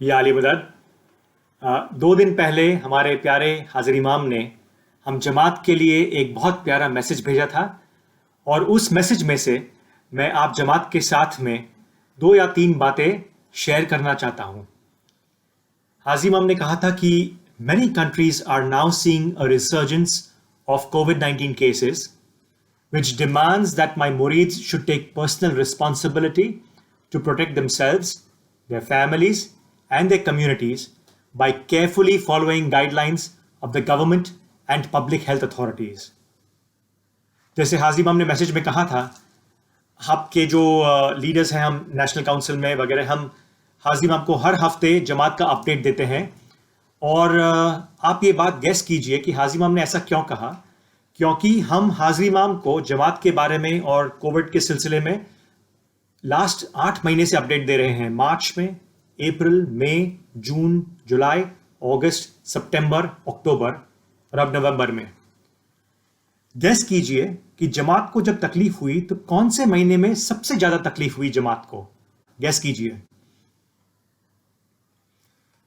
या अली मदद। 2 दिन पहले हमारे प्यारे हाजिर इमाम ने हम जमात के लिए एक बहुत प्यारा मैसेज भेजा था, और उस मैसेज में से मैं आप जमात के साथ में 2 या 3 बातें शेयर करना चाहता हूं। हाजी इमाम ने कहा था कि many countries are now seeing a resurgence of COVID-19 cases, which demands that my murids should take personal responsibility to protect themselves, their families, and their communities by carefully following guidelines of the government and public health authorities. जैसे हाजी इमाम ने message में कहा था, आपके जो leaders हैं, हम नेशनल काउंसिल में वगैरह, हम हाजी इमाम को हर हफ्ते जमात का अपडेट देते हैं। और आप ये बात गैस कीजिए कि हाजी इमाम ने ऐसा क्यों कहा। क्योंकि हम हाजी इमाम को जमात के बारे में और कोविड के सिलसिले में लास्ट 8 महीने से अपडेट दे रहे हैं। मार्च में, अप्रैल, मई, जून, जुलाई, अगस्त, सितंबर, अक्टूबर और अब नवंबर में। गैस कीजिए कि जमात को जब तकलीफ हुई तो कौन से महीने में सबसे ज्यादा तकलीफ हुई जमात को। गैस कीजिए।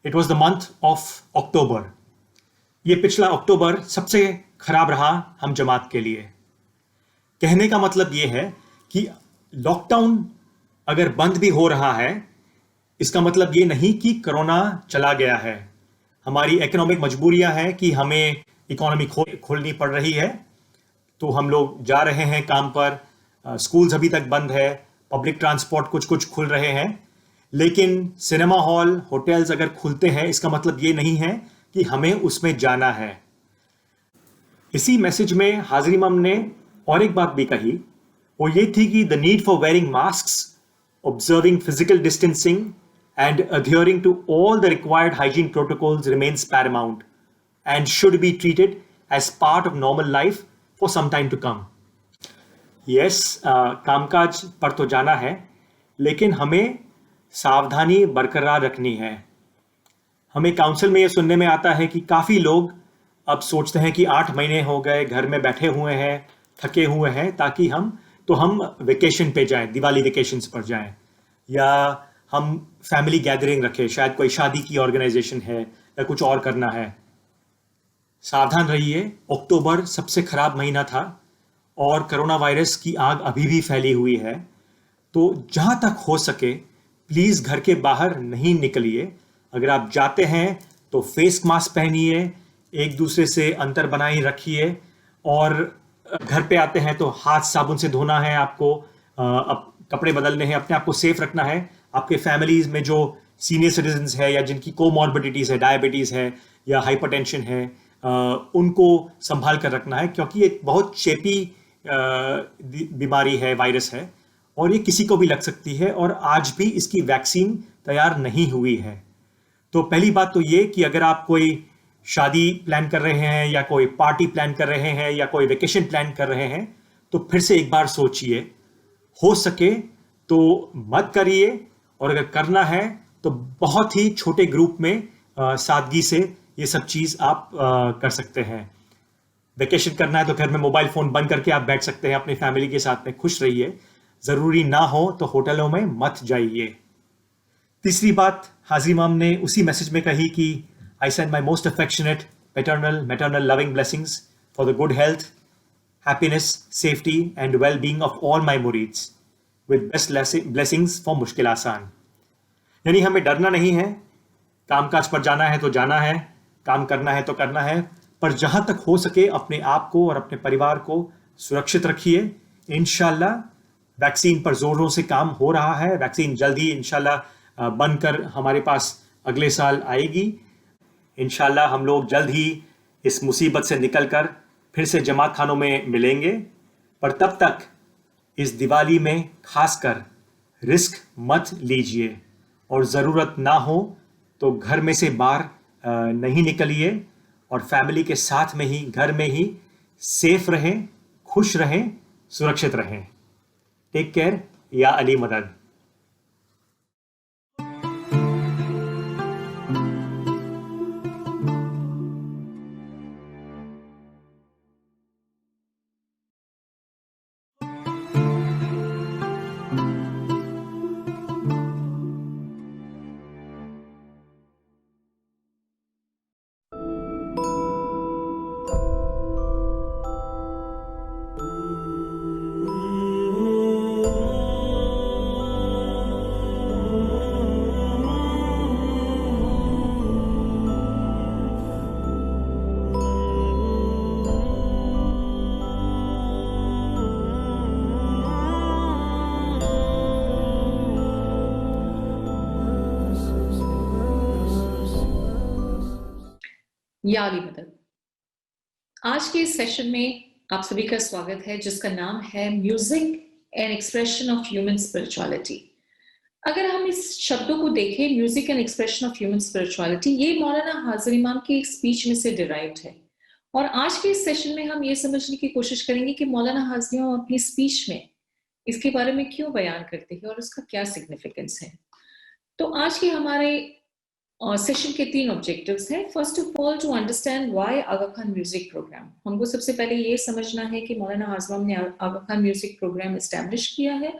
It was the month of October. ये पिछला अक्टूबर सबसे खराब रहा हम जमात के लिए। कहने का मतलब ये है कि लॉकडाउन अगर बंद भी हो रहा है, इसका मतलब ये नहीं कि कोरोना चला गया है। हमारी इकोनॉमिक मजबूरियां हैं कि हमें इकोनॉमी खोलनी पड़ रही है, तो हम लोग जा रहे हैं काम पर। स्कूल्स अभी तक बंद है, पब्लिक ट्रांसपोर्ट कुछ कुछ खुल रहे हैं, लेकिन सिनेमा हॉल, होटल्स अगर खुलते हैं, इसका मतलब ये नहीं है कि हमें उसमें जाना है। इसी मैसेज में हाजिर इमाम ने और एक बात भी कही, वो ये थी कि the need for wearing masks, observing physical distancing and adhering to all the required hygiene protocols remains paramount and should be treated as part of normal life for some time to come. Yes, कामकाज पर तो जाना है, लेकिन हमें सावधानी बरकरार रखनी है। हमें काउंसिल में ये सुनने में आता है कि काफ़ी लोग अब सोचते हैं कि 8 महीने हो गए घर में बैठे हुए हैं, थके हुए हैं, ताकि हम वेकेशन पे जाएं, दिवाली वेकेशंस पर जाएं, या हम फैमिली गैदरिंग रखें, शायद कोई शादी की ऑर्गेनाइजेशन है या कुछ और करना है। सावधान रहिए। अक्टूबर सबसे खराब महीना था और कोरोना वायरस की आग अभी भी फैली हुई है। तो जहां तक हो सके प्लीज घर के बाहर नहीं निकलिए। अगर आप जाते हैं तो फेस मास्क पहनिए, एक दूसरे से अंतर बनाए रखिए, और घर पे आते हैं तो हाथ साबुन से धोना है आपको, अब कपड़े बदलने हैं, अपने आप को सेफ रखना है। आपके फैमिलीज में जो सीनियर सिटीजन्स है या जिनकी कोमॉर्बिडिटीज है, डायबिटीज है या हाइपरटेंशन है, उनको संभाल कर रखना है, क्योंकि एक बहुत चेपी बीमारी है, वायरस है, और ये किसी को भी लग सकती है, और आज भी इसकी वैक्सीन तैयार नहीं हुई है। तो पहली बात तो ये कि अगर आप कोई शादी प्लान कर रहे हैं या कोई पार्टी प्लान कर रहे हैं या कोई वेकेशन प्लान कर रहे हैं, तो फिर से एक बार सोचिए। हो सके तो मत करिए, और अगर करना है तो बहुत ही छोटे ग्रुप में सादगी से ये सब चीज़ आप कर सकते हैं। वेकेशन करना है तो घर में मोबाइल फ़ोन बंद करके आप बैठ सकते हैं, अपनी फैमिली के साथ में खुश रहिए। ज़रूरी ना हो तो होटलों में मत जाइए। तीसरी बात हाजी इमाम ने उसी मैसेज में कही कि I send my most affectionate maternal loving blessings for the good health, happiness, safety and well-being of all my murids with best blessings for मुश्किल आसान। यानी हमें डरना नहीं है, कामकाज पर जाना है तो जाना है, काम करना है तो करना है, पर जहां तक हो सके अपने आप को और अपने परिवार को सुरक्षित रखिए। इंशाल्लाह वैक्सीन पर जोरों से काम हो रहा है, वैक्सीन जल्दी इंशाल्लाह बनकर हमारे पास अगले साल आएगी। इंशाल्लाह हम लोग जल्द ही इस मुसीबत से निकलकर फिर से जमात खानों में मिलेंगे, पर तब तक इस दिवाली में खासकर रिस्क मत लीजिए, और ज़रूरत ना हो तो घर में से बाहर नहीं निकलिए, और फैमिली के साथ में ही, घर में ही सेफ रहें, खुश रहें, सुरक्षित रहें। Take care. या अली मदद। या अली मदद। आज के इस सेशन में आप सभी का स्वागत है, जिसका नाम है music and expression of human spirituality. अगर हम इस शब्दों को देखें, music and expression of human spirituality, ये मौलाना हाजिर इमाम की एक स्पीच में से डिराइव्ड है। और आज के इस सेशन में हम ये समझने की कोशिश करेंगे कि मौलाना हाजिर इमाम अपनी स्पीच में इसके बारे में क्यों बयान करते हैं और उसका क्या सिग्निफिकेंस है। तो आज के हमारे सेशन के 3 ऑब्जेक्टिव्स हैं। First of all, to understand why Aga Khan music programme. हमको सबसे पहले ये समझना है कि मौलाना हाजिर इमाम ने Aga Khan music programme establish किया है,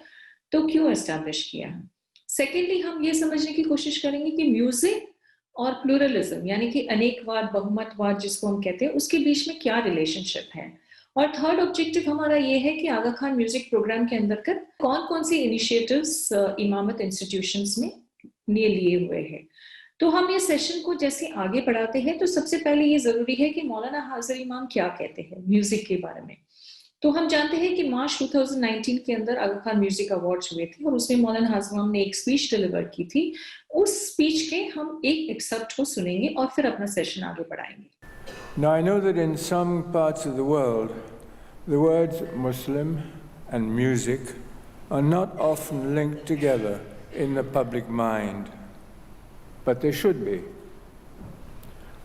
तो क्यों एस्टैब्लिश किया है। सेकेंडली, हम ये समझने की कोशिश करेंगे कि म्यूजिक और प्लूरलिज्म यानी कि अनेकवाद, बहुमतवाद जिसको हम कहते हैं, उसके बीच में क्या रिलेशनशिप है। और थर्ड ऑब्जेक्टिव हमारा ये है कि आगा खान म्यूजिक प्रोग्राम के अंतर्गत कौन कौन सी इनिशिएटिव्स इमामत इंस्टीट्यूशंस में लिए हुए हैं। तो हम ये सेशन को जैसे आगे बढ़ाते हैं, तो सबसे पहले ये जरूरी है कि मौलाना हाजिर इमाम क्या कहते हैं म्यूजिक के बारे में। तो हम जानते हैं कि मार्च 2019 के अंदर आगा खान म्यूजिक अवार्ड्स हुए थे और उसमें मौलाना हाजिर इमाम ने एक स्पीच डिलीवर की थी। उस स्पीच के हम एक एक्सर्प्ट को सुनेंगे और फिर अपना सेशन आगे बढ़ाएंगे। Now I know that in some parts of the world, the words Muslim and music are not often linked together in the public mind, but they should be.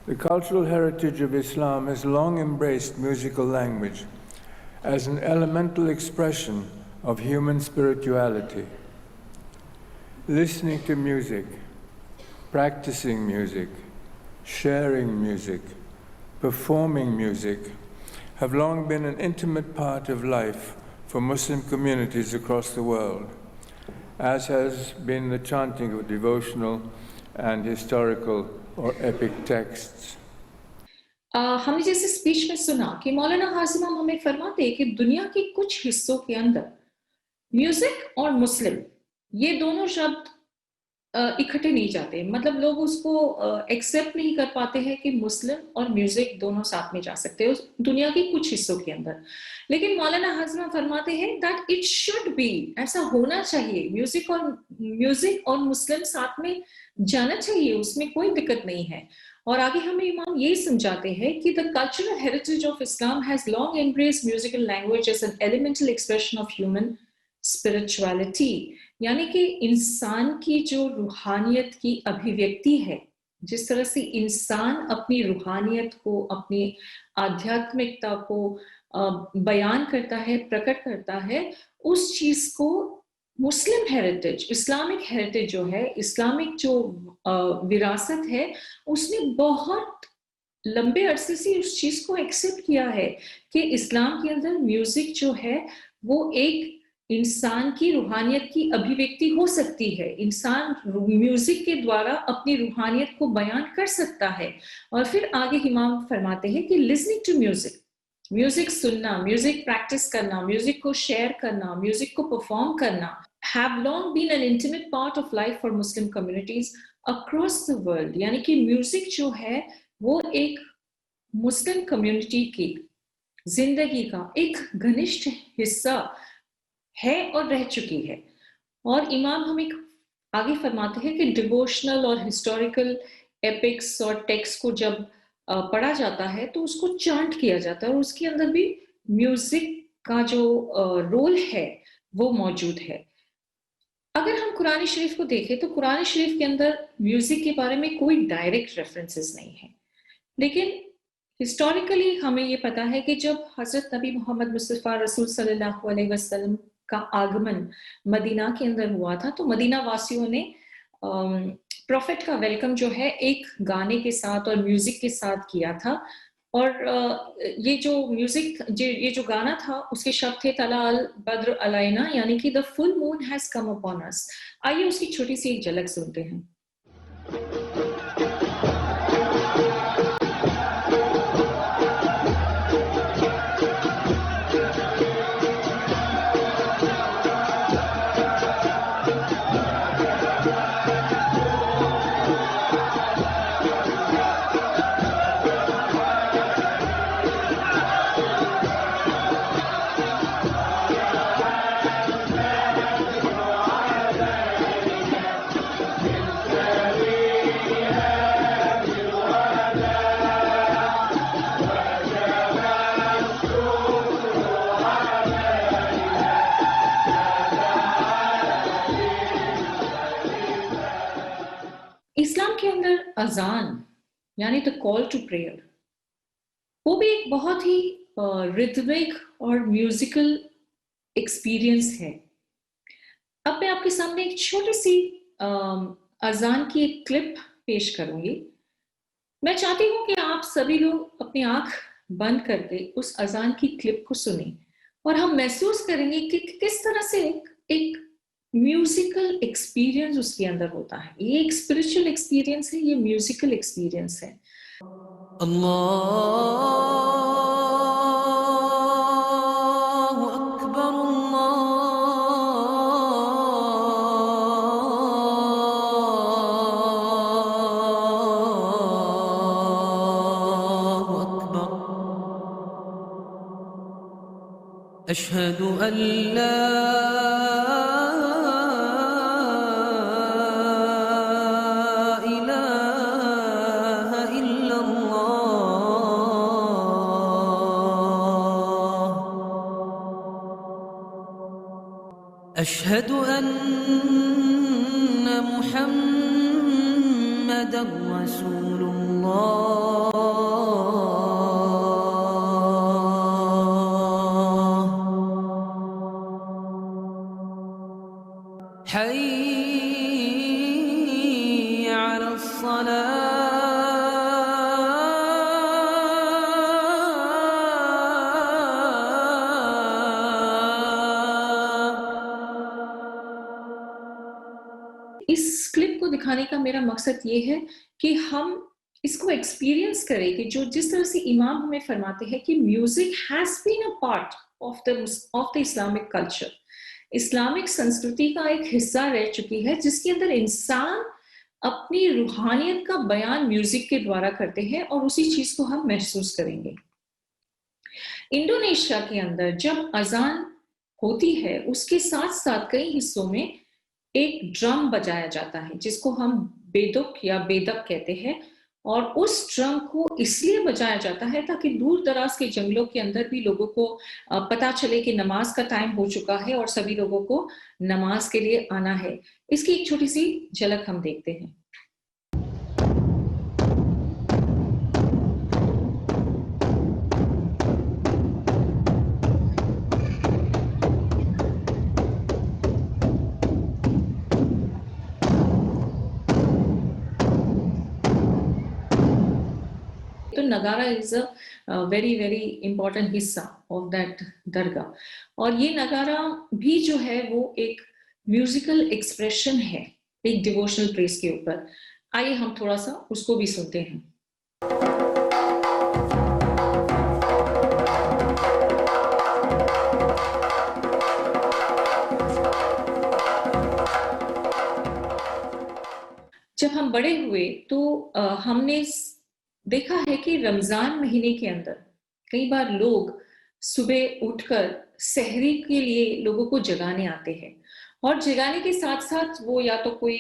The cultural heritage of Islam has long embraced musical language as an elemental expression of human spirituality. Listening to music, practicing music, sharing music, performing music have long been an intimate part of life for Muslim communities across the world, as has been the chanting of devotional and historical or epic texts. हमने जैसे speech में सुना कि मौलाना हाजिर इमाम हमें फरमाते हैं कि दुनिया के कुछ हिस्सों के अंदर म्यूजिक और मुस्लिम ये दोनों शब्द इकट्ठे नहीं जाते, मतलब लोग उसको एक्सेप्ट नहीं कर पाते हैं कि मुस्लिम और म्यूजिक दोनों साथ में जा सकते हैं दुनिया के कुछ हिस्सों के अंदर। लेकिन मौलाना हाजिर फरमाते हैं दैट इट शुड बी, ऐसा होना चाहिए, म्यूजिक और मुस्लिम साथ में जाना चाहिए, उसमें कोई दिक्कत नहीं है। और आगे हमें इमाम ये समझाते हैं कि the cultural heritage of Islam has long embraced musical language as an elemental expression of human spirituality, यानी कि इंसान की जो रूहानियत की अभिव्यक्ति है, जिस तरह से इंसान अपनी रूहानियत को, अपनी आध्यात्मिकता को बयान करता है, प्रकट करता है, उस चीज को मुस्लिम हेरिटेज, इस्लामिक हेरिटेज जो है, इस्लामिक जो विरासत है, उसने बहुत लंबे अरसे से उस चीज को एक्सेप्ट किया है कि इस्लाम के अंदर म्यूजिक जो है वो एक इंसान की रूहानियत की अभिव्यक्ति हो सकती है। इंसान म्यूजिक के द्वारा अपनी रूहानियत को बयान कर सकता है। और फिर आगे इमाम फरमाते हैं कि लिसनिंग टू म्यूजिक, म्यूजिक सुनना, म्यूजिक प्रैक्टिस करना, म्यूजिक को शेयर करना, म्यूजिक को परफॉर्म करना, have long been an intimate part of life for Muslim communities across the world। यानी कि म्यूजिक जो है वो एक मुस्लिम कम्युनिटी की जिंदगी का एक घनिष्ठ हिस्सा है और रह चुकी है। और इमाम हमें आगे फरमाते हैं कि डिवोशनल और हिस्टोरिकल एपिक्स और टेक्स्ट को जब पढ़ा जाता है तो उसको चांट किया जाता है और उसके अंदर भी म्यूजिक का जो रोल है वो मौजूद है। अगर हम कुरान शरीफ को देखें तो कुरान शरीफ के अंदर म्यूजिक के बारे में कोई डायरेक्ट रेफरेंसेस नहीं है, लेकिन हिस्टोरिकली हमें ये पता है कि जब हजरत नबी मोहम्मद मुस्तफा रसूल सल्लल्लाहु अलैहि वसल्लम का आगमन मदीना के अंदर हुआ था, तो मदीना वासियों ने प्रॉफिट का वेलकम जो है एक गाने के साथ और म्यूजिक के साथ किया था। और ये जो म्यूजिक, ये जो गाना था, उसके शब्द थे तला अल बद्र अलैना, यानी कि the full moon has come upon us. आइए उसकी छोटी सी एक झलक सुनते हैं। अजान यानी द कॉल टू प्रेयर, वो भी एक बहुत ही रिदमिक और म्यूजिकल एक्सपीरियंस है। अब मैं आपके सामने एक छोटी सी अजान की एक क्लिप पेश करूंगी। मैं चाहती हूं कि आप सभी लोग अपनी आंख बंद करके उस अजान की क्लिप को सुने और हम महसूस करेंगे कि किस तरह से एक म्यूजिकल एक्सपीरियंस उसके अंदर होता है। ये एक स्पिरिचुअल एक्सपीरियंस है, ये म्यूजिकल एक्सपीरियंस है। अल्लाहु अकबर, अल्लाहु अकबर, अशहदु अन ला इलाहा इल्लल्लाह, अशहदु अन्ना मुहम्मदर रसूलुल्लाह, हय्य अलस्सलाह। इस क्लिप को दिखाने का मेरा मकसद ये है कि हम इसको एक्सपीरियंस करें कि जो जिस तरह से इमाम हमें फरमाते हैं कि music has been a part of the Islamic culture, Islamic संस्कृति का एक हिस्सा रह चुकी है, जिसके अंदर इंसान अपनी रूहानियत का बयान म्यूजिक के द्वारा करते हैं और उसी चीज को हम महसूस करेंगे। इंडोनेशिया के अंदर जब अजान होती है उसके साथ साथ कई हिस्सों में एक ड्रम बजाया जाता है जिसको हम बेदुक या बेदक कहते हैं, और उस ड्रम को इसलिए बजाया जाता है ताकि दूर दराज के जंगलों के अंदर भी लोगों को पता चले कि नमाज का टाइम हो चुका है और सभी लोगों को नमाज के लिए आना है। इसकी एक छोटी सी झलक हम देखते हैं। तो नगारा is a very very important हिस्सा ऑफ दैट दरगाह, और ये नगारा भी जो है वो एक म्यूजिकल एक्सप्रेशन है एक डिवोशनल प्रेस के ऊपर। आइए हम थोड़ा सा उसको भी सुनते हैं। जब हम बड़े हुए तो हमने देखा है कि रमजान महीने के अंदर कई बार लोग सुबह उठकर सहरी के लिए लोगों को जगाने आते हैं, और जगाने के साथ साथ वो या तो कोई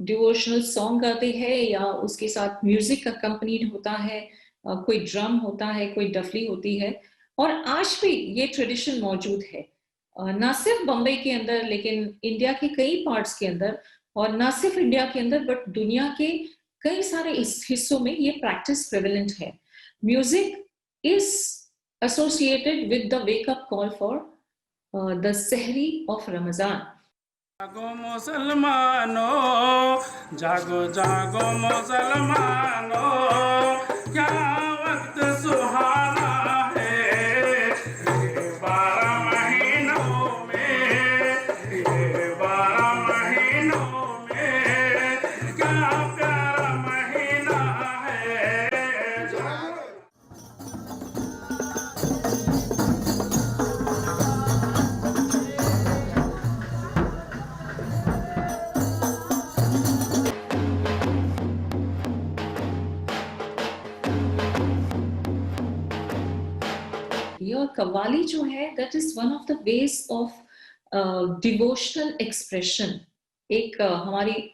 डिवोशनल सॉन्ग गाते हैं या उसके साथ म्यूजिक अकम्पनीड होता है, कोई ड्रम होता है, कोई डफली होती है। और आज भी ये ट्रेडिशन मौजूद है, ना सिर्फ बम्बई के अंदर लेकिन इंडिया के कई पार्ट्स के अंदर, और ना सिर्फ इंडिया के अंदर बट दुनिया के कई सारे इस हिस्सों में ये प्रैक्टिस प्रेवलेंट है। Music is associated with the wake up call for the सहरी ऑफ रमजान। जागो मुसलमानो, जागो जागो मुसलमानो, क्या वक्त सुहाना है ये 12 महीनों में, ये 12 महीनों में क्या प्यारा महीना है। और कव्वाली जो है that is one of the ways of devotional expression. एक हमारी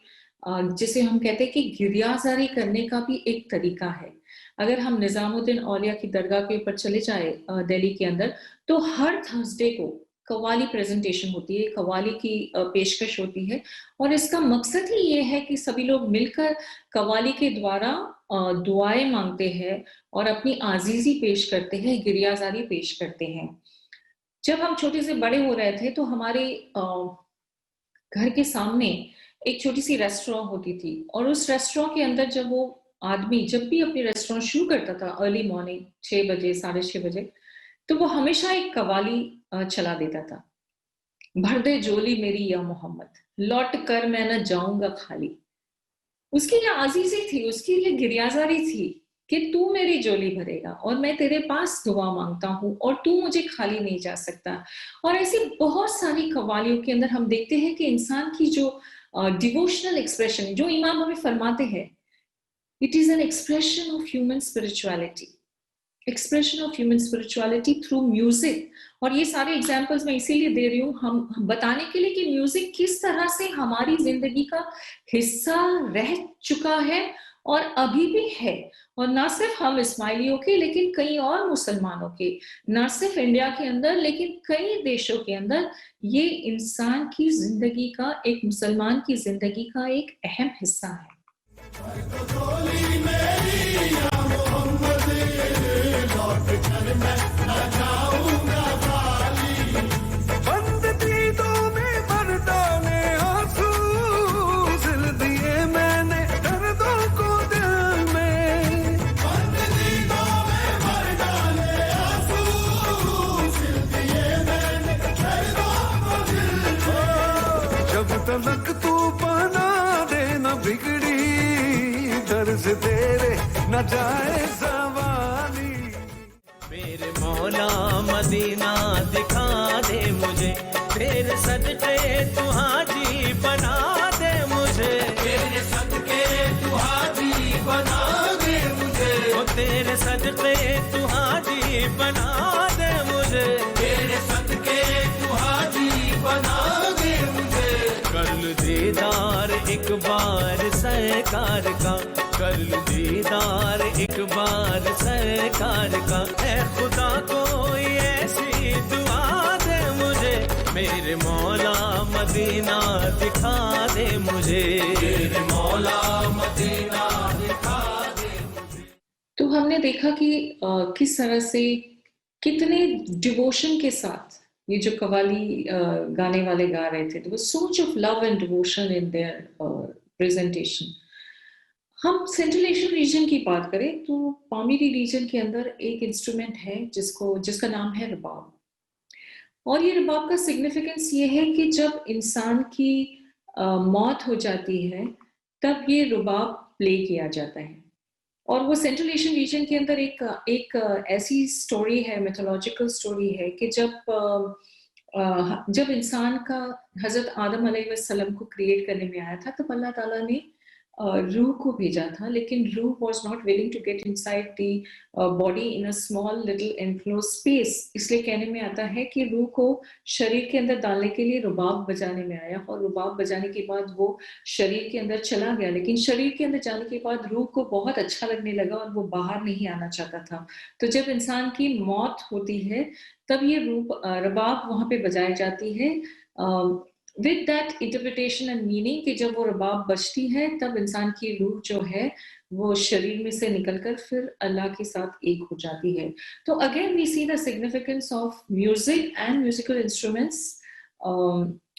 जिसे हम कहते हैं कि गिरियाजारी करने का भी एक तरीका है। अगर हम निजामुद्दीन औलिया की दरगाह के ऊपर चले जाए दिल्ली के अंदर, तो हर थर्सडे को कव्वाली प्रेजेंटेशन होती है, कव्वाली की पेशकश होती है, और इसका मकसद ही ये है कि सभी लोग मिलकर कव्वाली के द्वारा दुआएं मांगते हैं और अपनी आजीजी पेश करते हैं, गिरियाजारी पेश करते हैं। जब हम छोटे से बड़े हो रहे थे तो हमारे घर के सामने एक छोटी सी रेस्टोरेंट होती थी, और उस रेस्टोरेंट के अंदर जब वो आदमी जब भी अपनी रेस्टोरेंट शुरू करता था अर्ली मॉर्निंग 6 बजे 6:30 बजे, तो वो हमेशा एक कव्वाली चला देता था, भर दे जोली मेरी या मोहम्मद, लौट कर मैं न जाऊंगा खाली। उसकी ये आजीजी थी, उसकी ये गिरियाजारी थी कि तू मेरी जोली भरेगा और मैं तेरे पास दुआ मांगता हूँ और तू मुझे खाली नहीं जा सकता। और ऐसी बहुत सारी कव्वालियों के अंदर हम देखते हैं कि इंसान की जो डिवोशनल एक्सप्रेशन, जो इमाम हमें फरमाते हैं, it is an expression of human spirituality, expression of human spirituality through music. और ये सारे एग्जाम्पल्स मैं इसीलिए दे रही हूँ हम बताने के लिए कि म्यूजिक किस तरह से हमारी जिंदगी का हिस्सा रह चुका है और अभी भी है, और ना सिर्फ हम इस्माइलियों के लेकिन कई और मुसलमानों के, ना सिर्फ इंडिया के अंदर लेकिन कई देशों के अंदर ये इंसान की जिंदगी का, एक मुसलमान की जिंदगी का एक अहम हिस्सा है। तलक तू बना दे न बिगड़ी दर्ज तेरे न जाए सवाली। मेरे मौला मदीना दिखा दे मुझे, तेरे सदके तू हाजी बना दे मुझे, तेरे सदके तू हाजी बना दे मुझे, ओ तेरे सदके तू हाजी बना दे मुझे, तेरे सदके तू हाजी बना दे मुझे। कर लूं दीदार एक बार सरकार का, कर लूं दीदार एक बार सरकार का, ऐ खुदा कोई ऐसी दुआ दे मुझे, मेरे मौला मदीना दिखा दे मुझे, मेरे मौला मदीना दिखा दे मुझे। तो हमने देखा कि किस तरह से कितने डिवोशन के साथ ये जो कव्वाली गाने वाले गा रहे थे, तो so much of love and devotion in their presentation. हम सेंट्रल एशियन रीजन की बात करें तो पामीरी रीजन के अंदर एक इंस्ट्रूमेंट है जिसका नाम है रबाब, और ये रबाब का सिग्निफिकेंस ये है कि जब इंसान की मौत हो जाती है तब ये रबाब प्ले किया जाता है। और वो सेंट्रल एशियन रीजन के अंदर एक ऐसी स्टोरी है, मिथोलॉजिकल स्टोरी है कि जब इंसान का हजरत आदम अलैहिस्सलाम को क्रिएट करने में आया था तब अल्लाह ताला ने रूह को भेजा था, लेकिन रूह was not willing to get inside the body in a small little enclose space. इसलिए कहने में आता है कि रूह को शरीर के अंदर डालने के लिए रुबाब बजाने में आया, और रुबाब बजाने के बाद वो शरीर के अंदर चला गया, लेकिन शरीर के अंदर जाने के बाद रूह को बहुत अच्छा लगने लगा और वो बाहर नहीं आना चाहता था। तो जब इंसान की मौत होती है तब ये रबाब वहां पे बजाई जाती है with that interpretation and meaning कि जब वो रबाब बजती है तब इंसान की रूह जो है वो शरीर में से निकलकर फिर अल्लाह के साथ एक हो जाती है। तो again we see the significance of music and musical instruments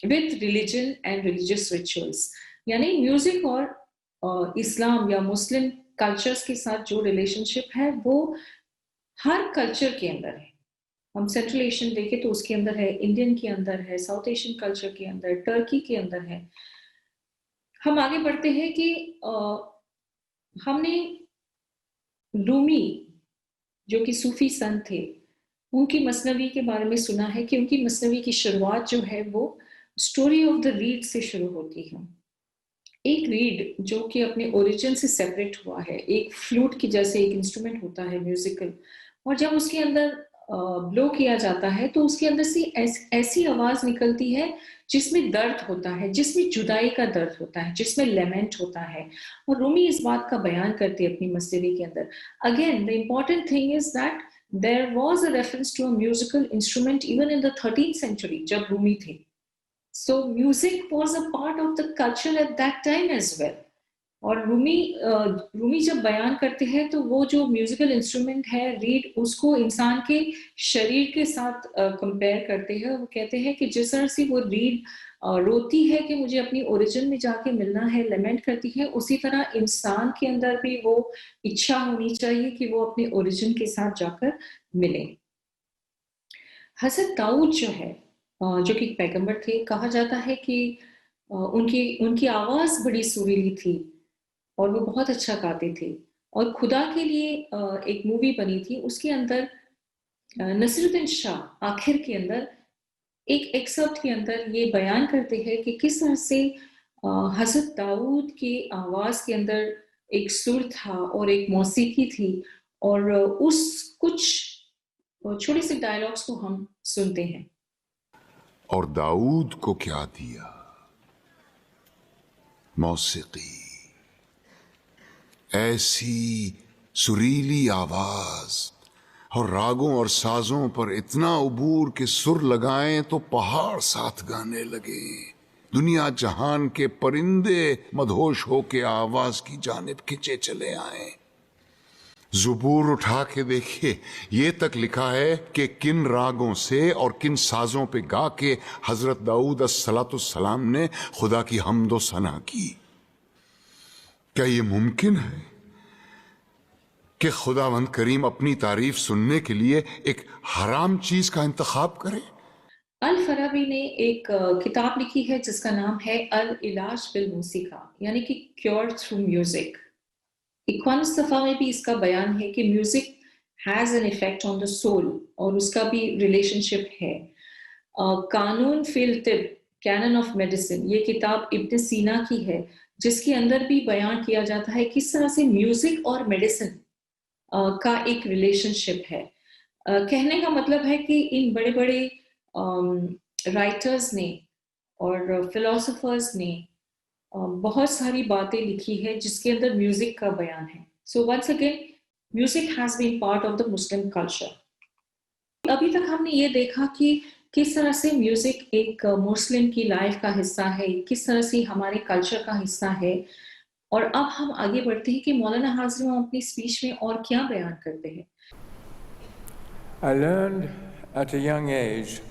with religion and religious rituals। यानी म्यूजिक और इस्लाम या मुस्लिम कल्चर्स के साथ जो रिलेशनशिप है वो हर कल्चर के अंदर है। हम सेंट्रल एशियन देखें तो उसके अंदर है, इंडियन के अंदर है, साउथ एशियन कल्चर के अंदर, टर्की के अंदर है। हम आगे बढ़ते हैं कि हमने रूमी जो कि सूफी संत थे उनकी मसनवी के बारे में सुना है कि उनकी मसनवी की शुरुआत जो है वो स्टोरी ऑफ द रीड से शुरू होती है। एक रीड जो कि अपने ओरिजिन से सेपरेट हुआ है, एक फ्लूट की जैसे एक इंस्ट्रूमेंट होता है म्यूजिकल, और जब उसके अंदर ब्लो किया जाता है तो उसके अंदर से ऐसी आवाज निकलती है जिसमें दर्द होता है, जिसमें जुदाई का दर्द होता है, जिसमें लेमेंट होता है। और रूमी इस बात का बयान करते हैं अपनी मसनवी के अंदर। Again the important thing is that there was a reference to a musical instrument even in the 13th century जब रूमी थे. So music was a part of the culture at that time as well. और रूमी जब बयान करते हैं तो वो जो म्यूजिकल इंस्ट्रूमेंट है रीड उसको इंसान के शरीर के साथ कंपेयर करते हैं. वो कहते हैं कि जिस तरह से वो रीड रोती है कि मुझे अपनी ओरिजिन में जाके मिलना है, लेमेंट करती है, उसी तरह इंसान के अंदर भी वो इच्छा होनी चाहिए कि वो अपने ओरिजिन के साथ जाकर मिले. हज़रत दाऊद जो है जो कि पैगंबर थे, कहा जाता है कि उनकी आवाज़ बड़ी सुरीली थी और वो बहुत अच्छा गाते थे. और खुदा के लिए एक मूवी बनी थी, उसके अंदर नसीरुद्दीन शाह आखिर के अंदर एक एक्सर्प्ट के अंदर ये बयान करते हैं कि किस तरह से हज़रत दाऊद की आवाज़ के अंदर एक सुर था और एक मौसीकी थी. और उस कुछ छोटे से डायलॉग्स को हम सुनते हैं. और दाऊद को क्या दिया? मौसीकी, ऐसी सुरीली आवाज और रागों और साजों पर इतना उबूर के सुर लगाएं तो पहाड़ साथ गाने लगे. दुनिया जहान के परिंदे मदहोश होके आवाज की जानिब खिंचे चले आए. ज़ुबूर उठा के देखिए, ये तक लिखा है कि किन रागों से और किन साजों पे गा के हजरत दाऊद अस्सलातुस्सलाम ने खुदा की हम्दो सना की. क्या ये मुमकिन है कि खुदावंद करीम अपनी तारीफ सुनने के लिए एक हराम चीज का इंतखाब करे? अल फराबी ने एक किताब लिखी है जिसका नाम है अल इलाज बिल मूसिका, यानी कि क्योर थ्रू म्यूजिक. इक्वान सफा में भी इसका बयान है कि music has an effect on the soul और उसका भी रिलेशनशिप है. कानून फिल तिब, कैनन ऑफ मेडिसिन, ये किताब इब्न सीना की है जिसके अंदर भी बयान किया जाता है किस तरह से म्यूजिक और मेडिसिन का एक रिलेशनशिप है. कहने का मतलब है कि इन बड़े बड़े राइटर्स ने और फिलोसोफर्स ने बहुत सारी बातें लिखी है जिसके अंदर म्यूजिक का बयान है. So once again music has been part of the Muslim culture. अभी तक हमने ये देखा कि किस तरह से म्यूजिक एक मुस्लिम की लाइफ का हिस्सा है, किस तरह से हमारे कल्चर का हिस्सा है. और अब हम आगे बढ़ते हैं कि मौलाना हाज़िम अपनी स्पीच में और क्या बयान करते हैं. I learned at a young age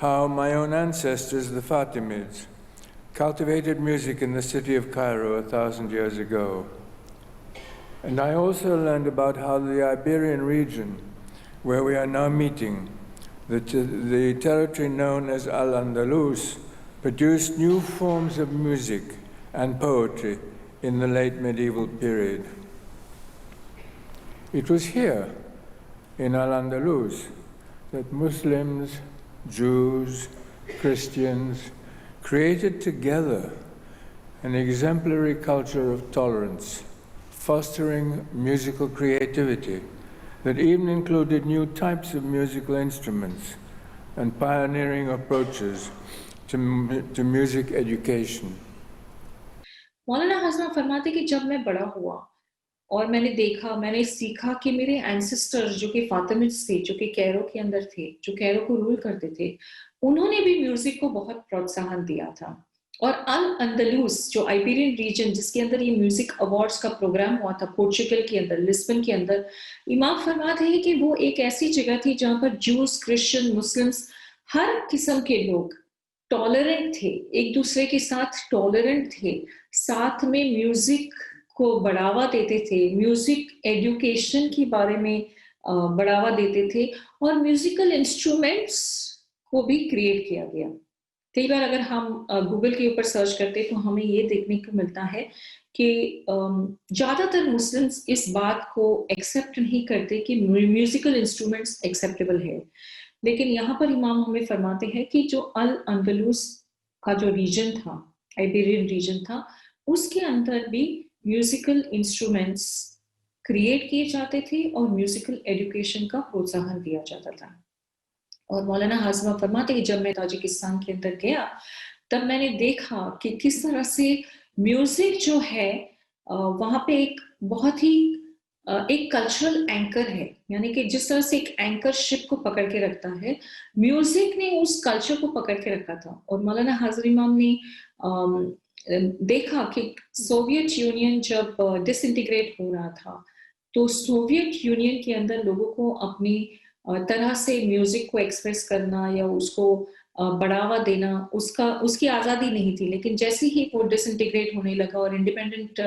how my own ancestors, the Fatimids, cultivated music in the city of Cairo 1,000 years ago. And I also learned about how the Iberian region, where we are now meeting, the territory known as Al-Andalus, produced new forms of music and poetry in the late medieval period. It was here, in Al-Andalus, that Muslims, Jews, Christians created together an exemplary culture of tolerance, fostering musical creativity that even included new types of musical instruments and pioneering approaches to music education. मौलाना हाज़िम फरमाते कि जब मैं बड़ा हुआ और मैंने सीखा कि मेरे एंसेस्टर्स जो कि फातिमिड्स थे, जो कि कैरो के अंदर थे, जो कैरो को रूल करते थे, उन्होंने भी म्यूजिक को बहुत प्रोत्साहन दिया था. और अल अंदलूस जो आइबेरियन रीजन जिसके अंदर ये म्यूजिक अवार्ड्स का प्रोग्राम हुआ था पोर्चुगल के अंदर, लिस्बन के अंदर, इमाम फरमाते हैं कि वो एक ऐसी जगह थी जहां पर जूस, क्रिश्चियन, मुस्लिम्स, हर किस्म के लोग टॉलरेंट थे, एक दूसरे के साथ टॉलरेंट थे, साथ में म्यूजिक को बढ़ावा देते थे, म्यूजिक एजुकेशन के बारे में बढ़ावा देते थे और म्यूजिकल इंस्ट्रूमेंट्स को भी क्रिएट किया गया. कई बार अगर हम गूगल के ऊपर सर्च करते हैं तो हमें ये देखने को मिलता है कि ज़्यादातर मुस्लिम्स इस बात को एक्सेप्ट नहीं करते कि म्यूजिकल इंस्ट्रूमेंट्स एक्सेप्टेबल है. लेकिन यहाँ पर इमाम हमें फरमाते हैं कि जो अल अंदलूस का जो रीजन था, आइबेरियन रीजन था, उसके अंदर भी म्यूजिकल इंस्ट्रूमेंट्स क्रिएट किए जाते थे और म्यूजिकल एजुकेशन का प्रोत्साहन दिया जाता था. और मौलाना हाज़िम फरमाते कि जब मैं ताजिकिस्तान के अंदर गया तब मैंने देखा कि किस तरह से म्यूजिक जो है वहाँ पे एक बहुत ही एक कल्चरल एंकर है. यानी कि जिस तरह से एक एंकर शिप को पकड़ के रखता है, म्यूजिक ने उस कल्चर को पकड़ के रखा था। और मौलाना हाजिर इमाम ने देखा कि सोवियत यूनियन जब डिसइंटीग्रेट हो रहा था, तो सोवियत यूनियन के अंदर लोगों को अपनी तरह से म्यूजिक को एक्सप्रेस करना या उसको बढ़ावा देना, उसकी आज़ादी नहीं थी। लेकिन जैसे ही वो डिसइंटीग्रेट होने लगा और इंडिपेंडेंट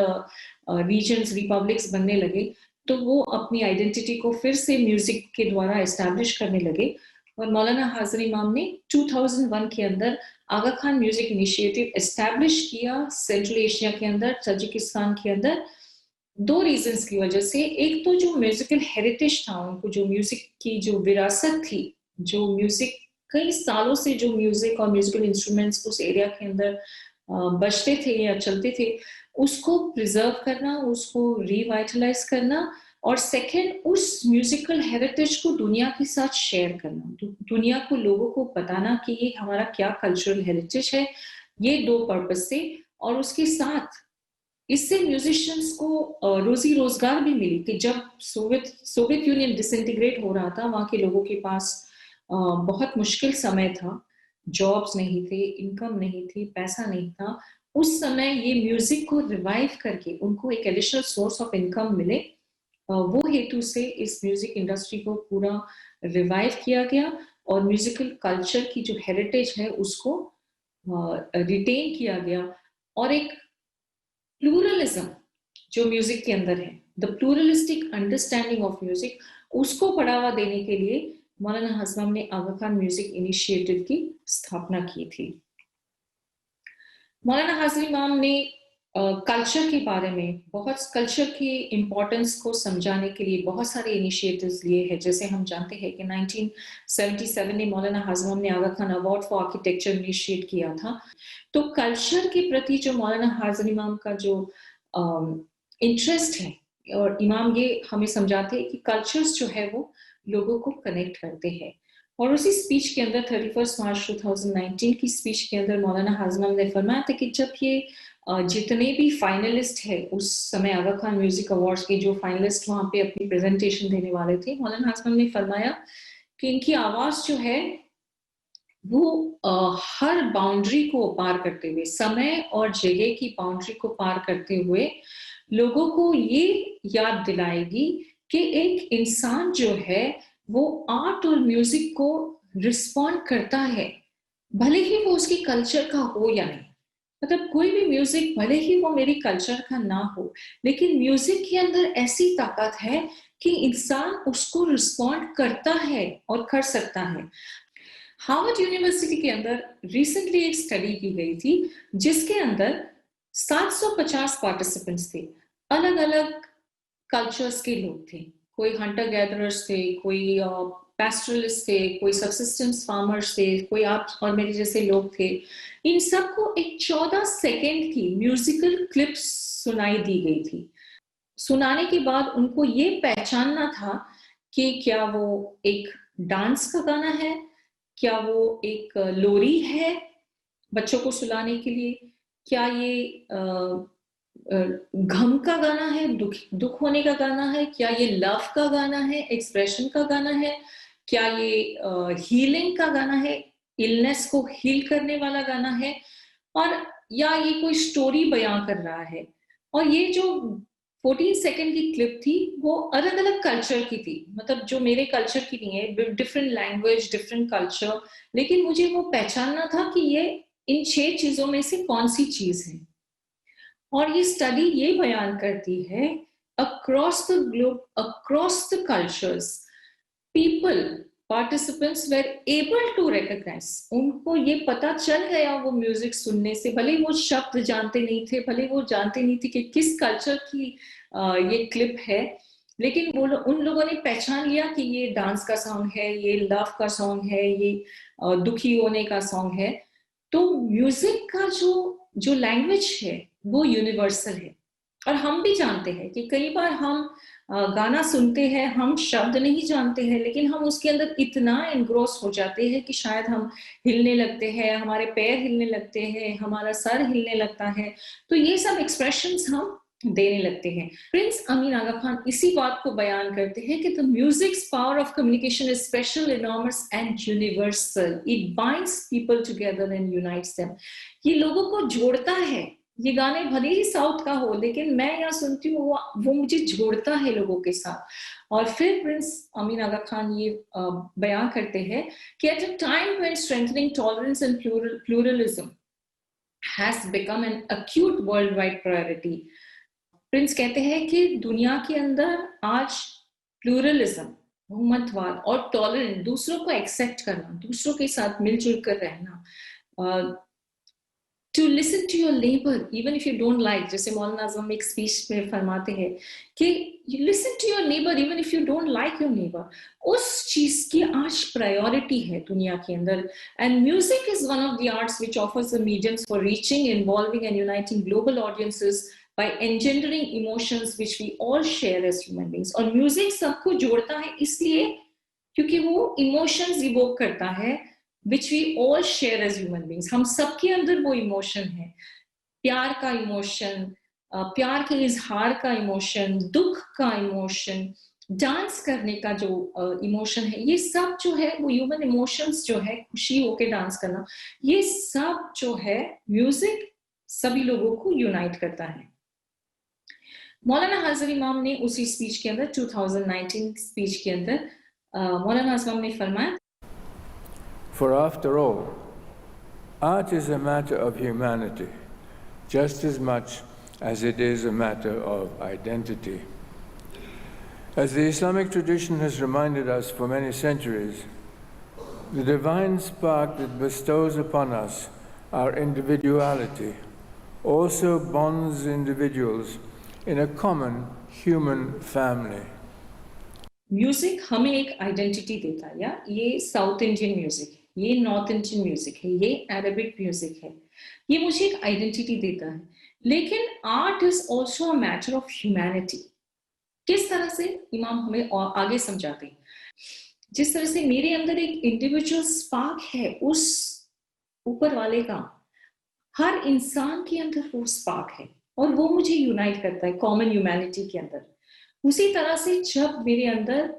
रीजन्स, रिपब्लिक्स बनने लगे, तो वो अपनी आइडेंटिटी को फिर से म्यूजिक के द्वारा एस्टैब्लिश करने लगे। और मौलाना हाजिर इमाम ने 2001 के अंदर आगा खान म्यूजिक इनिशिएटिव एस्टैब्लिश किया सेंट्रल एशिया के अंदर, तजिकिस्तान के अंदर, 2 रीजंस की वजह से। एक तो जो म्यूजिकल हेरिटेज था, उनको जो म्यूजिक की जो विरासत थी, जो म्यूजिक कई सालों से जो म्यूजिक और म्यूजिकल इंस्ट्रूमेंट्स उस एरिया के अंदर बजते थे या चलते थे, उसको प्रिजर्व करना, उसको रिवाइटलाइज करना, और सेकंड उस म्यूजिकल हेरिटेज को दुनिया के साथ शेयर करना, दुनिया को, लोगों को बताना कि ये हमारा क्या कल्चरल हेरिटेज है। ये 2 पर्पस से। और उसके साथ इससे म्यूजिशियंस को रोजी रोजगार भी मिली कि जब सोवियत यूनियन डिसइंटीग्रेट हो रहा था, वहाँ के लोगों के पास बहुत मुश्किल समय था, जॉब्स नहीं थे, इनकम नहीं थी, पैसा नहीं था। उस समय ये म्यूजिक को रिवाइव करके उनको एक एडिशनल सोर्स ऑफ इनकम मिले, वो हेतु से इस म्यूजिक इंडस्ट्री को पूरा रिवाइव किया गया और म्यूजिकल कल्चर की जो हेरिटेज है उसको रिटेन किया गया। और एक प्लूरलिज्म जो म्यूजिक के अंदर है, the pluralistic understanding of music, उसको बढ़ावा देने के लिए मौलाना हाजिर इमाम ने आगा खान म्यूजिक इनिशिएटिव की स्थापना की थी। मौलाना हाजिर इमाम ने कल्चर के बारे में, कल्चर की इम्पोर्टेंस को समझाने के लिए बहुत सारे इनिशिएटिव्स लिए हैं। जैसे हम जानते हैं कि 1977 में मौलाना हाजिर इमाम ने Aga Khan award for architecture initiate किया था। तो कल्चर के प्रति जो मौलाना हाजिर इमाम का जो इंटरेस्ट है, और इमाम ये हमें समझाते हैं कि कल्चर्स जो है वो लोगों को कनेक्ट करते हैं। और उसी स्पीच के अंदर 31 मार्च 2019 की स्पीच के अंदर मौलाना हाजिर इमाम ने फरमाया था कि जब ये जितने भी फाइनलिस्ट है उस समय आगा खान म्यूजिक अवार्ड्स के जो फाइनलिस्ट वहां पे अपनी प्रेजेंटेशन देने वाले थे, मौलाना हाजिर इमाम ने फरमाया कि इनकी आवाज जो है वो हर बाउंड्री को पार करते हुए, समय और जगह की बाउंड्री को पार करते हुए लोगों को ये याद दिलाएगी कि एक इंसान जो है वो आर्ट और म्यूजिक को रिस्पॉन्ड करता है, भले ही वो उसकी कल्चर का हो या नहीं। मतलब कोई भी म्यूजिक भले ही वो मेरी कल्चर का ना हो, लेकिन म्यूजिक के अंदर ऐसी ताकत है कि इंसान उसको रिस्पॉन्ड करता है और कर सकता है। हार्वर्ड यूनिवर्सिटी के अंदर रिसेंटली एक स्टडी की गई थी जिसके अंदर 750 पार्टिसिपेंट्स थे, अलग अलग कल्चर्स के लोग थे। कोई हंटर गैदरर्स थे, कोई पैस्टरलिस्ट थे, कोई सबसिस्टेंस फार्मर्स थे, कोई आप और मेरे जैसे लोग थे। इन सबको एक 14 सेकेंड की म्यूजिकल क्लिप सुनाई दी गई थी। सुनाने के बाद उनको ये पहचानना था कि क्या वो एक डांस का गाना है, क्या वो एक लोरी है बच्चों को सुलाने के लिए, क्या ये गम का गाना है, दुख होने का गाना है, क्या ये लव का गाना है, एक्सप्रेशन का गाना है, क्या ये हीलिंग का गाना है, इलनेस को हील करने वाला गाना है, और या ये कोई स्टोरी बयां कर रहा है। और ये जो 14 सेकेंड की क्लिप थी वो अलग अलग कल्चर की थी, मतलब जो मेरे कल्चर की नहीं है, डिफरेंट लैंग्वेज, डिफरेंट कल्चर, लेकिन मुझे वो पहचानना था कि ये इन 6 चीजों में से कौन सी चीज है। और ये स्टडी ये बयान करती है across the globe, across the cultures, people, participants were able to recognise, उनको ये पता चल गया वो म्यूजिक सुनने से, भले वो शब्द जानते नहीं थे, भले वो जानते नहीं थे कि किस कल्चर की ये क्लिप है, लेकिन वो उन लोगों ने पहचान लिया कि ये डांस का सॉन्ग है, ये लव का सॉन्ग है, ये दुखी होने का सॉन्ग है। तो म्यूजिक का जो लैंग्वेज है वो यूनिवर्सल है। और हम भी जानते हैं कि कई बार हम गाना सुनते हैं, हम शब्द नहीं जानते हैं, लेकिन हम उसके अंदर इतना एनग्रोस हो जाते हैं कि शायद हम हिलने लगते हैं, हमारे पैर हिलने लगते हैं, हमारा सर हिलने लगता है। तो ये सब एक्सप्रेशंस हम देने लगते हैं। प्रिंस अमीन आगा खान इसी बात को बयान करते हैं कि the musics power of communication is special, enormous and universal. It binds people together and unites them. ये लोगों को जोड़ता है। ये गाने भले ही साउथ का हो, लेकिन मैं यहाँ सुनती हूँ वो मुझे जोड़ता है लोगों के साथ। और फिर प्रिंस अमीन आगा खान ये बयान करते हैं कि at a time when strengthening tolerance and pluralism has become an acute world wide priority. Prince कहते हैं कि दुनिया के अंदर आज प्लूरलिज्म, बहुमतवाद और टॉलरेंट, दूसरों को एक्सेप्ट करना, दूसरों के साथ मिलजुल कर रहना, to listen to your neighbour even if you don't like, जैसे मौलाना आजम एक स्पीच में फरमाते हैं कि you listen to your neighbour even if you don't like your neighbour, उस चीज की आज प्रायोरिटी है दुनिया के अंदर। And music is one of the arts which offers the mediums for reaching, involving and uniting global audiences by engendering emotions which we all share as human beings। और music सबको जोड़ता है इसलिए क्योंकि वो इमोशंस इवोक करता है which we all share as human beings। हम सबके अंदर वो इमोशन है, प्यार का इमोशन, प्यार के इजहार का इमोशन, दुख का इमोशन, डांस करने का जो इमोशन है, ये सब जो है वो ह्यूमन इमोशंस जो है, खुशी होके डांस करना, ये सब जो है म्यूजिक सभी लोगों को यूनाइट करता है। मौलाना हाजिर इमाम ने उसी स्पीच के अंदर 2019 स्पीच के अंदर मौलाना आजम ने फरमाया, For after all, art is a matter of humanity, just as much as it is a matter of identity. As the Islamic tradition has reminded us for many centuries, the divine spark that bestows upon us our individuality also bonds individuals in a common human family. Music हमें एक identity देता है, या ये south Indian music है, ये north Indian music है, ये अरबिक म्यूजिक है, ये मुझे एक आइडेंटिटी देता है। लेकिन art is also a matter of humanity. किस तरह से इमाम हमें और आगे समझाते हैं, जिस तरह से मेरे अंदर एक इंडिविजुअल स्पार्क है उस ऊपर वाले का, हर इंसान के अंदर वो स्पार्क है और वो मुझे यूनाइट करता है कॉमन ह्यूमैनिटी के अंदर। उसी तरह से जब मेरे अंदर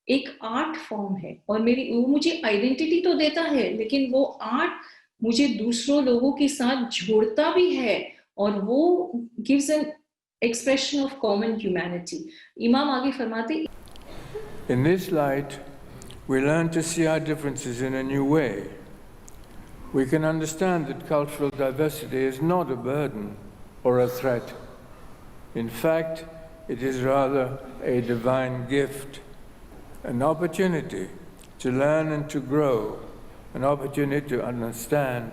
एक आर्ट फॉर्म है और वो मुझे आइडेंटिटी तो देता है, लेकिन वो आर्ट मुझे दूसरों लोगों के साथ जोड़ता भी है और वो gives an expression of common humanity. इमाम आगे फरमाते, In this light, we learn to see our differences in a new way. We can understand that cultural diversity is not a burden or a threat. In fact, it is rather a divine gift, an opportunity to learn and to grow, an opportunity to understand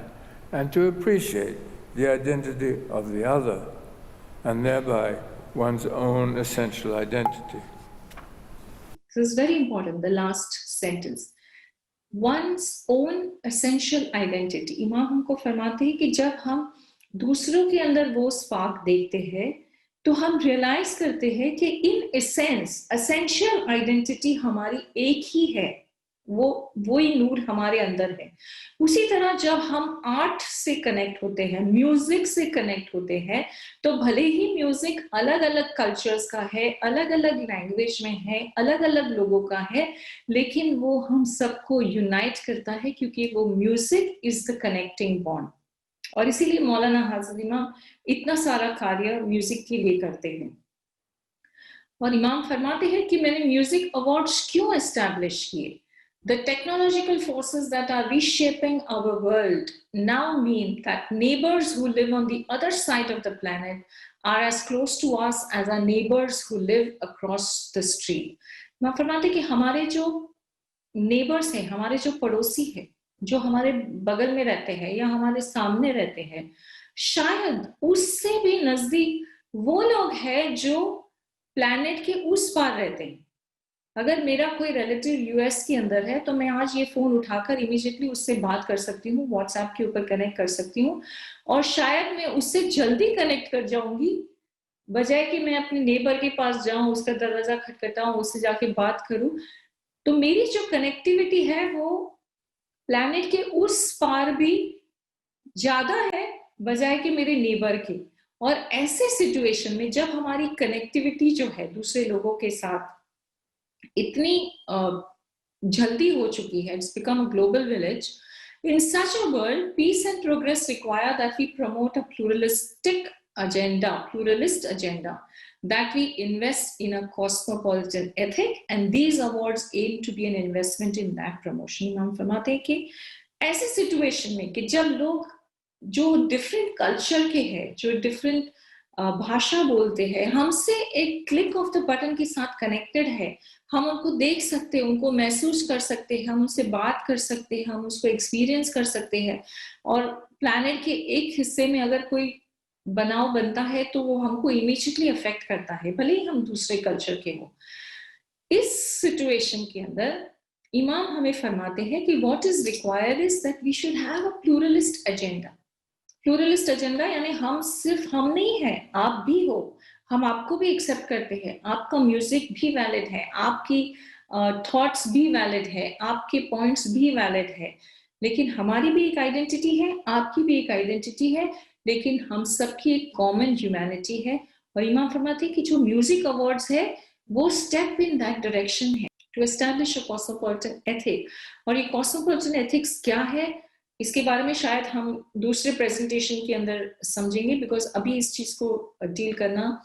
and to appreciate the identity of the other, and thereby one's own essential identity. this is very important, the last sentence, one's own essential identity। इमाम हमको फरमाते हैं कि जब हम दूसरों के अंदर वो स्पार्क देखते हैं तो हम रियलाइज करते हैं कि इन एसेंस एसेंशियल आइडेंटिटी हमारी एक ही है, वही नूर हमारे अंदर है। उसी तरह जब हम आर्ट से कनेक्ट होते हैं, म्यूजिक से कनेक्ट होते हैं, तो भले ही म्यूजिक अलग अलग कल्चर्स का है, अलग अलग लैंग्वेज में है, अलग अलग लोगों का है, लेकिन वो हम सबको यूनाइट करता है क्योंकि वो music is the connecting bond. और इसीलिए मौलाना हाजिर इमाम इतना सारा कार्य म्यूजिक के लिए करते हैं। और इमाम फरमाते हैं कि मैंने म्यूजिक अवार्ड्स क्यों एस्टैब्लिश किए। The technological forces that are reshaping our world now mean that neighbors who live on the other side of the planet are as close to us as our neighbors who live across the street। मैं फरमाते कि हमारे जो neighbours हैं, हमारे जो पड़ोसी हैं, जो हमारे बगल में रहते हैं या हमारे सामने रहते हैं, शायद उससे भी नजदीक वो लोग हैं जो प्लैनेट के उस पार रहते हैं। अगर मेरा कोई रिलेटिव यूएस के अंदर है तो मैं आज ये फोन उठाकर इमीडिएटली उससे बात कर सकती हूँ, व्हाट्सएप के ऊपर कनेक्ट कर सकती हूँ, और शायद मैं उससे जल्दी कनेक्ट कर जाऊंगी बजाय कि मैं अपने नेबर के पास जाऊं, उसका दरवाजा खटखटाऊं, उससे जाके बात करूं। तो मेरी जो कनेक्टिविटी है वो प्लैनेट के उस पार भी ज्यादा है बजाय कि मेरे नेबर के। और ऐसे सिचुएशन में जब हमारी कनेक्टिविटी जो है दूसरे लोगों के साथ इतनी जल्दी हो चुकी है, it's become a global village. In such a world, peace and progress require that we promote a pluralist agenda, that we invest in a cosmopolitan ethic, and these awards aim to be an investment in that promotion. हम फरमाते हैं कि ऐसे situation में कि जब लोग जो डिफरेंट कल्चर के हैं, जो डिफरेंट भाषा बोलते हैं, हमसे एक क्लिक ऑफ द बटन के साथ कनेक्टेड है, हम उनको देख सकते हैं, उनको महसूस कर सकते हैं, हम उनसे बात कर सकते हैं, हम उसको एक्सपीरियंस कर सकते हैं, और प्लैनेट के एक हिस्से में अगर कोई बनाव बनता है तो वो हमको इमीडिएटली अफेक्ट करता है, भले ही हम दूसरे कल्चर के हो। इस सिचुएशन के अंदर इमाम हमें फरमाते हैं कि what is required is that we should have a pluralist agenda. Pluralist agenda यानी हम सिर्फ हम नहीं है, आप भी हो, हम आपको भी एक्सेप्ट करते हैं, आपका म्यूजिक भी वैलिड है, आपकी थॉट्स भी वैलिड है, आपके पॉइंट्स भी वैलिड है, लेकिन हमारी भी एक आइडेंटिटी है, आपकी भी एक आइडेंटिटी है, लेकिन हम सबकी एक कॉमन ह्यूमैनिटी है। और इमाम फरमाते हैं कि जो म्यूजिक अवार्ड्स है वो स्टेप इन दैट डायरेक्शन है to establish a cosmopolitan ethic. और ये कॉस्मोपॉलिटन एथिक्स क्या है, इसके बारे में शायद हम दूसरे प्रेजेंटेशन के अंदर समझेंगे, बिकॉज अभी इस चीज को डील करना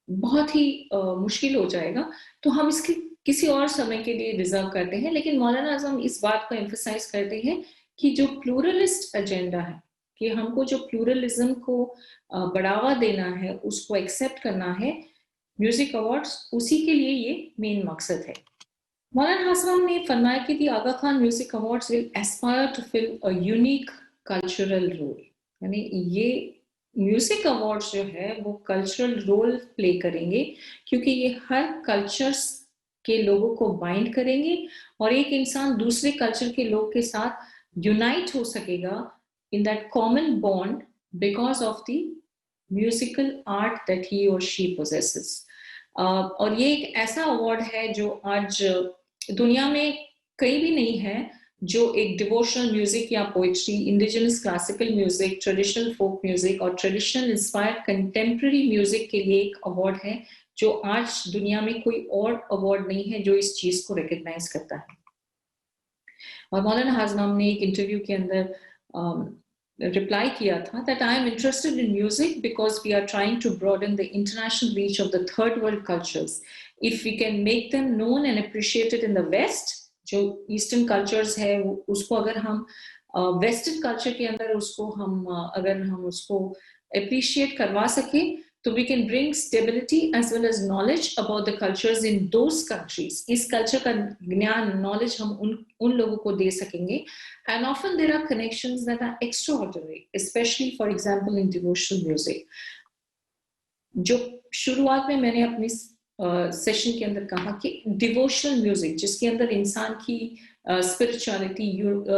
बहुत ही मुश्किल हो जाएगा, तो हम इसके किसी और समय के लिए रिजर्व करते हैं। लेकिन मौलाना आजम इस बात को एम्फसाइज करते हैं कि जो प्लूरलिस्ट एजेंडा है, कि हमको जो प्लूरलिज्म को बढ़ावा देना है, उसको एक्सेप्ट करना है, म्यूजिक अवार्ड्स उसी के लिए ये मेन मकसद है। मौलाना हासम ने फरमाया कि the Aga Khan music awards will aspire to fill a unique cultural role, यानी ये म्यूजिक अवार्ड्स जो है वो कल्चरल रोल प्ले करेंगे, क्योंकि ये हर कल्चर्स के लोगों को बाइंड करेंगे और एक इंसान दूसरे कल्चर के लोग के साथ यूनाइट हो सकेगा in that common bond because of the musical art that he or she possesses. और ये एक ऐसा अवार्ड है जो आज दुनिया में कहीं भी नहीं है, जो एक डिवोशनल म्यूजिक या poetry, indigenous classical music, traditional folk music और ट्रेडिशनल इंस्पायर्ड कंटेम्प्रेरी म्यूजिक के लिए एक अवार्ड है, जो आज दुनिया में कोई और अवार्ड नहीं है जो इस चीज को रिकग्नाइज करता है। और मौलाना हाजमाम ने एक इंटरव्यू के अंदर रिप्लाई किया था that I am interested in music because we are trying to broaden the international reach of the third world cultures. If we can make them known and appreciated in the West, जो eastern cultures है उसको अगर हम western culture के अंदर उसको हम अगर हम उसको अप्रिशिएट करवा सके, तो we can bring stability as well as knowledge about the cultures in those countries. इस कल्चर का ज्ञान, नॉलेज हम उन लोगों को दे सकेंगे। And often there are connections that are extraordinary, especially for example in devotional music. जो शुरुआत में मैंने अपनी सेशन के अंदर कहा कि डिवोशनल म्यूजिक जिसके अंदर इंसान की स्पिरिचुअलिटी,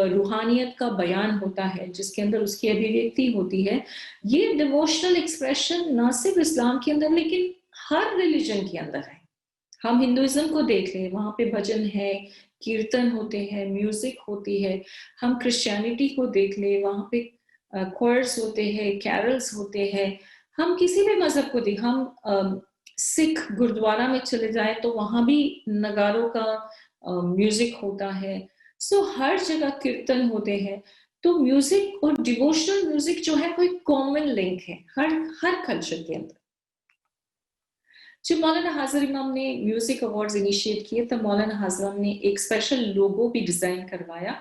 रूहानियत का बयान होता है, जिसके अंदर उसकी अभिव्यक्ति होती है, ये डिवोशनल एक्सप्रेशन ना सिर्फ इस्लाम के अंदर लेकिन हर रिलीजन के अंदर है। हम हिंदुइज्म को देख लें, वहां पे भजन है, कीर्तन होते हैं, म्यूजिक होती है। हम क्रिश्चियनिटी को देख लें, वहां पे कोर्स होते हैं, कैरल्स होते हैं। हम किसी भी मजहब को देख, हम सिख गुरुद्वारा में चले जाए तो वहां भी नगारों का म्यूजिक होता है। सो हर जगह कीर्तन होते हैं। तो म्यूजिक और डिवोशनल म्यूजिक जो है कोई कॉमन लिंक है हर कल्चर के अंदर। जब मौलाना हाजिर इमाम ने म्यूजिक अवार्ड्स इनिशिएट किए तब मौलाना हाजिर ने एक स्पेशल लोगो भी डिजाइन करवाया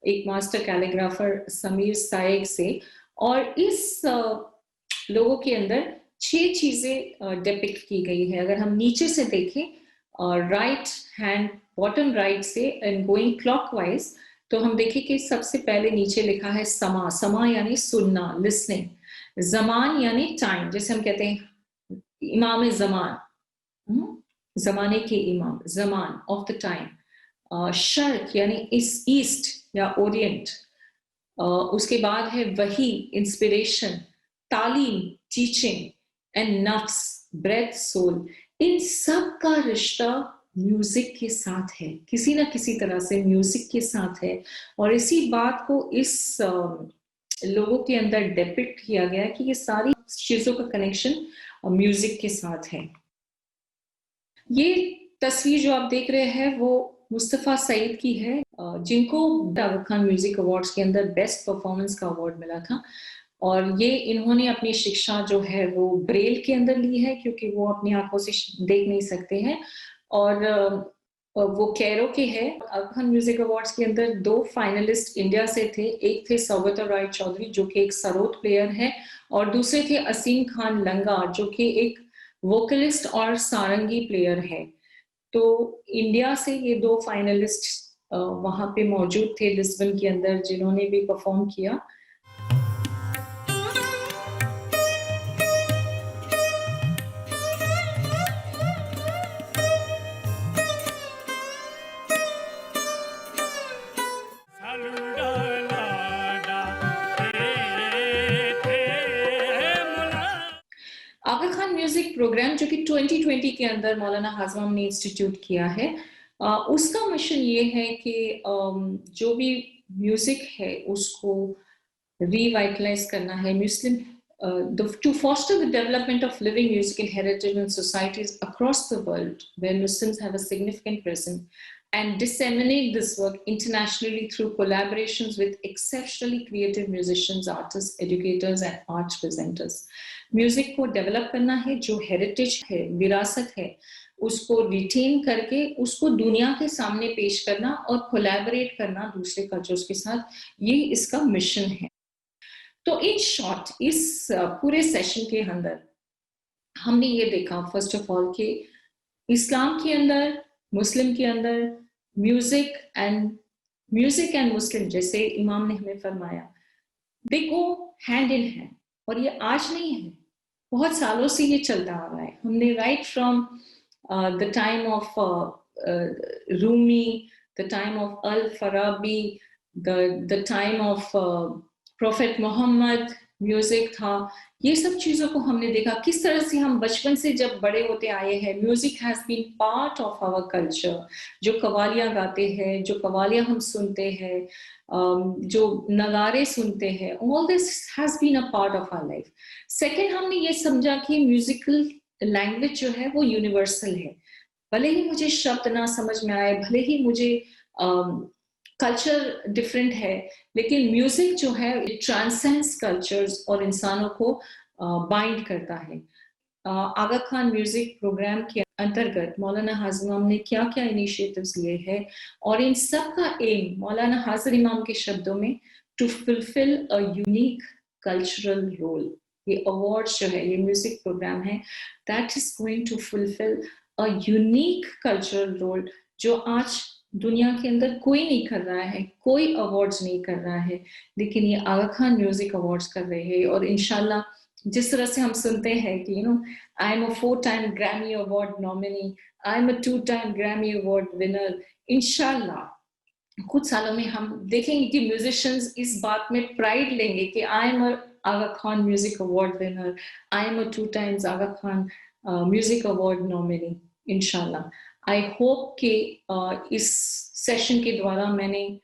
एक मास्टर कैलीग्राफर समीर साइग से, और इस लोगो के अंदर 6 चीजें डिपिक्ट की गई है। अगर हम नीचे से देखें, राइट हैंड बॉटम राइट से एंड गोइंग क्लॉकवाइज, तो हम देखें कि सबसे पहले नीचे लिखा है समा। समा यानी सुनना, लिसनिंग। जमान यानी टाइम, जैसे हम कहते हैं इमाम जमान, जमाने के इमाम, Zaman of the time. Shark यानी इस ईस्ट या ओरिएंट। उसके बाद है वही, इंस्पिरेशन, तालीम, टीचिंग, एंड नफ्स, ब्रेथ, सोल। इन सब का रिश्ता म्यूजिक के साथ है, किसी ना किसी तरह से म्यूजिक के साथ है। और इसी बात को इस लोगों के अंदर डिपिक्ट किया गया है कि ये सारी चीजों का कनेक्शन म्यूजिक के साथ है। ये तस्वीर जो आप देख रहे हैं वो मुस्तफा सईद की है, जिनको आगा खान म्यूजिक अवार्ड्स के अंदर बेस्ट परफॉर्मेंस का अवार्ड मिला था। और ये इन्होंने अपनी शिक्षा जो है वो ब्रेल के अंदर ली है, क्योंकि वो अपनी आंखों से देख नहीं सकते हैं। और वो कैरो के हैं। आगा खान म्यूजिक अवार्ड्स के अंदर 2 फाइनलिस्ट इंडिया से थे। एक थे सौगत राय चौधरी जो कि एक सरोद प्लेयर है, और दूसरे थे असीम खान लंगा जो कि एक वोकलिस्ट और सारंगी प्लेयर है। तो इंडिया से ये 2 फाइनलिस्ट वहां पे मौजूद थे लिस्बन के अंदर, जिन्होंने भी परफॉर्म किया। आगा खान म्यूजिक प्रोग्राम जो कि 2020 के अंदर मौलाना हाज़िम ने इंस्टीट्यूट किया है, उसका मिशन ये है कि जो भी म्यूजिक है उसको रिवाइटलाइज करना है। मुस्लिम to foster the development of living musical heritage in societies across the world where Muslims have a significant presence, and disseminate this work internationally through collaborations with exceptionally creative musicians, artists, educators and art presenters. Music को develop करना है, जो heritage है, विरासत है, उसको retain करके उसको दुनिया के सामने पेश करना और कोलैबोरेट करना दूसरे कल्चर्स के साथ, ये इसका मिशन है। तो इन शॉर्ट इस पूरे सेशन के अंदर हमने ये देखा फर्स्ट ऑफ ऑल कि इस्लाम के अंदर, मुस्लिम के अंदर म्यूजिक एंड मुस्लिम, जैसे इमाम ने हमें फरमाया, दे गो हैंड इन हैंड। और ये आज नहीं है, बहुत सालों से ये चलता आ रहा है। हमने right from the time of Rumi, the time of Al Farabi, the time of Prophet Muhammad music था। ये सब चीजों को हमने देखा किस तरह से हम बचपन से जब बड़े होते आए हैं। Music has been part of our culture. जो कवालियां गाते हैं, जो कवालियां हम सुनते हैं, जो नगारे सुनते हैं, all this has been a part of our life. Second, हमने ये समझा कि म्यूजिकल लैंग्वेज जो है वो यूनिवर्सल है। भले ही मुझे शब्द ना समझ में आए, भले ही मुझे कल्चर डिफरेंट है, लेकिन म्यूजिक जो है इट ट्रांसेंड्स कल्चर्स और इंसानों को बाइंड करता है। आगा खान म्यूजिक प्रोग्राम के अंतर्गत मौलाना हाज़िर इमाम ने क्या क्या इनिशिएटिव्स लिए हैं, और इन सब का एम मौलाना हाज़िर इमाम के शब्दों में to fulfil a unique cultural role. ये अवार्ड्स जो है, ये म्यूजिक प्रोग्राम है, that is going to fulfil a unique cultural role जो आज दुनिया के अंदर कोई नहीं कर रहा है, कोई अवार्ड्स नहीं कर रहा है, लेकिन ये आगा खान म्यूजिक अवार्ड्स कर रहे हैं। और इंशाल्लाह जिस तरह से हम सुनते हैं कि I am a 4-time Grammy award nominee, I am a 2-time Grammy award winner, इंशाल्लाह कुछ सालों में हम देखेंगे कि म्यूजिशियंस इस बात में प्राइड लेंगे कि I am a Aga Khan music award winner, I am a 2 times Aga Khan music award nominee, इंशाल्लाह। आई होप कि इस सेशन के द्वारा मैंने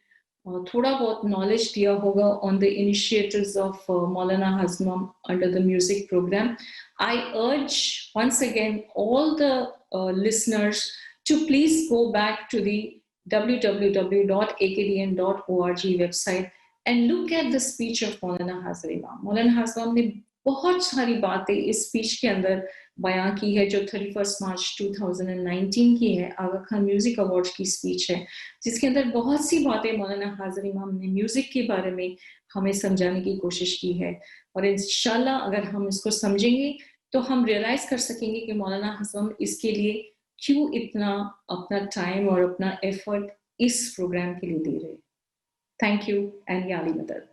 थोड़ा बहुत नॉलेज दिया होगा ऑन द इनिशिएटिव्स ऑफ मौलाना हाज़िम इमाम अंडर द म्यूजिक प्रोग्राम। आई अर्ज once again all the listeners to please go back to the www.akdn.org website and look at the speech of Maulana Hazzir Imam. Maulana Hazzir Imam ने बहुत सारी बातें इस speech के अंदर बयां की है, जो 31 मार्च 2019 की है, आगा खान म्यूजिक अवार्ड्स की स्पीच है, जिसके अंदर बहुत सी बातें मौलाना हाज़िर इमाम ने म्यूजिक के बारे में हमें समझाने की कोशिश की है। और इंशाल्लाह अगर हम इसको समझेंगे तो हम रियलाइज कर सकेंगे कि मौलाना हाज़िर इसके लिए क्यों इतना अपना टाइम और अपना एफर्ट इस प्रोग्राम के लिए दे रहे। थैंक यू एंड या अली मदद।